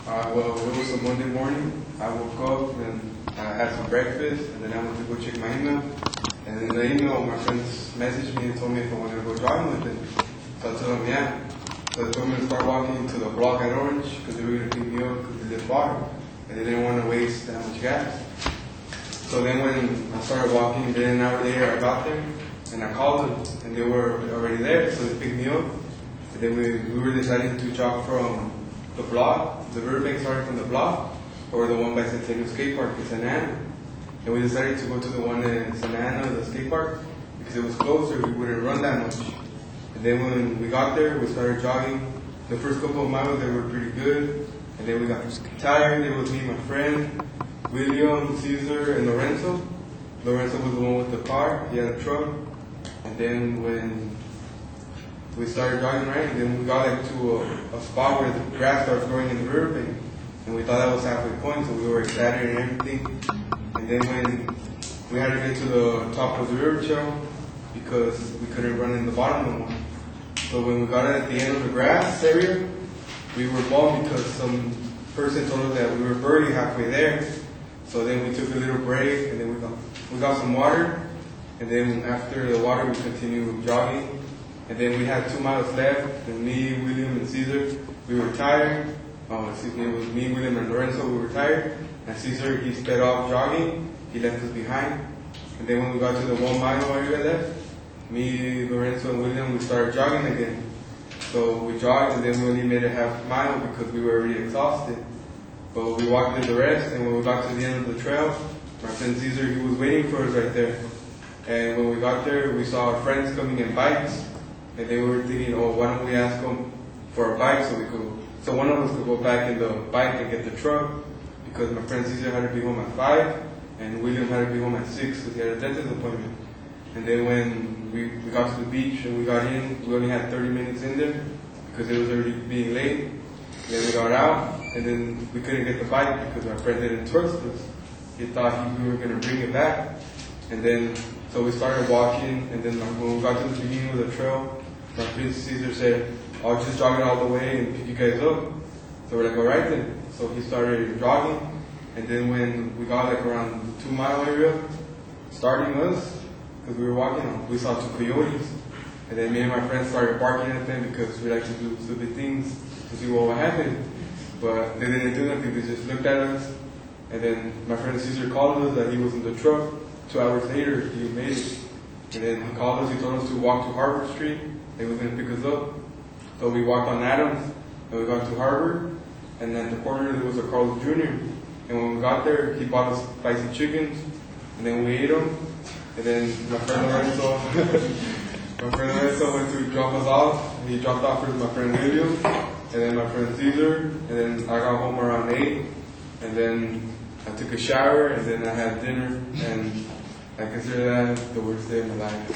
Well, it was a Monday morning. I woke up and I had some breakfast, and then I went to go check my email. And in the email, my friends messaged me and told me if I wanted to go jogging with them. So I told them, yeah. So they told me to start walking to the block at Orange because they were going to pick me up because they lived far. And they didn't want to waste that much gas. So then when I started walking, then an hour later, I got there and I called them and they were already there. So they picked me up. And then we were deciding to jog from the block, the riverbank started from the block, or the one by Centennial Skate Park in Santa Ana. And we decided to go to the one in Santa Ana, the skate park, because it was closer, we wouldn't run that much. And then when we got there, we started jogging. The first couple of miles, they were pretty good. And then we got tired. It was me, my friend, William, Caesar, and Lorenzo. Lorenzo was the one with the car, he had a truck. And then when we started jogging, right, and then we got like to a spot where the grass starts growing in the riverbank. And we thought that was halfway point, so we were excited and everything. And then when we had to get to the top of the river trail because we couldn't run in the bottom no more. So when we got at the end of the grass area, we were bummed because some person told us that we were already halfway there. So then we took a little break and then we got some water. And then after the water, we continued jogging. And then we had 2 miles left, and me, William, and Caesar, we were tired. It was me, William, and Lorenzo, we were tired. And Caesar, he sped off jogging. He left us behind. And then when we got to the 1 mile area left, me, Lorenzo, and William, we started jogging again. So we jogged, and then we only made a half mile because we were already exhausted. But we walked the rest, and when we got to the end of the trail, my friend Caesar, he was waiting for us right there. And when we got there, we saw our friends coming in bikes. And they were thinking, oh, why don't we ask them for a bike so one of us could go back in the bike and get the truck, because my friend Caesar had to be home at 5, and William had to be home at 6 because he had a dentist appointment. And then when we got to the beach and we got in, we only had 30 minutes in there because it was already being late. And then we got out, and then we couldn't get the bike because our friend didn't trust us. He thought we were going to bring it back. And then, so we started walking, and then when we got to the beginning of the trail, my friend Caesar said, I'll just jog it all the way and pick you guys up. So we're like, all right then. So he started jogging, and then when we got like around the 2 mile area, starting us, because we were walking, we saw 2 coyotes. And then me and my friends started barking at them because we like to do stupid things to see what would happen. But they didn't do nothing, they just looked at us. And then my friend Caesar called us that he was in the truck. 2 hours later, he made it. And then he called us, he told us to walk to Harvard Street. He was going to pick us up. So we walked on Adams, and we got to Harvard. And then at the corner, there was a Carl's Jr. And when we got there, he bought us spicy chickens. And then we ate them. And then my friend Lorenzo went to drop us off. He dropped off with my friend William, and then my friend Caesar. And then I got home around 8. And then I took a shower, and then I had dinner. And I consider that the worst day of my life.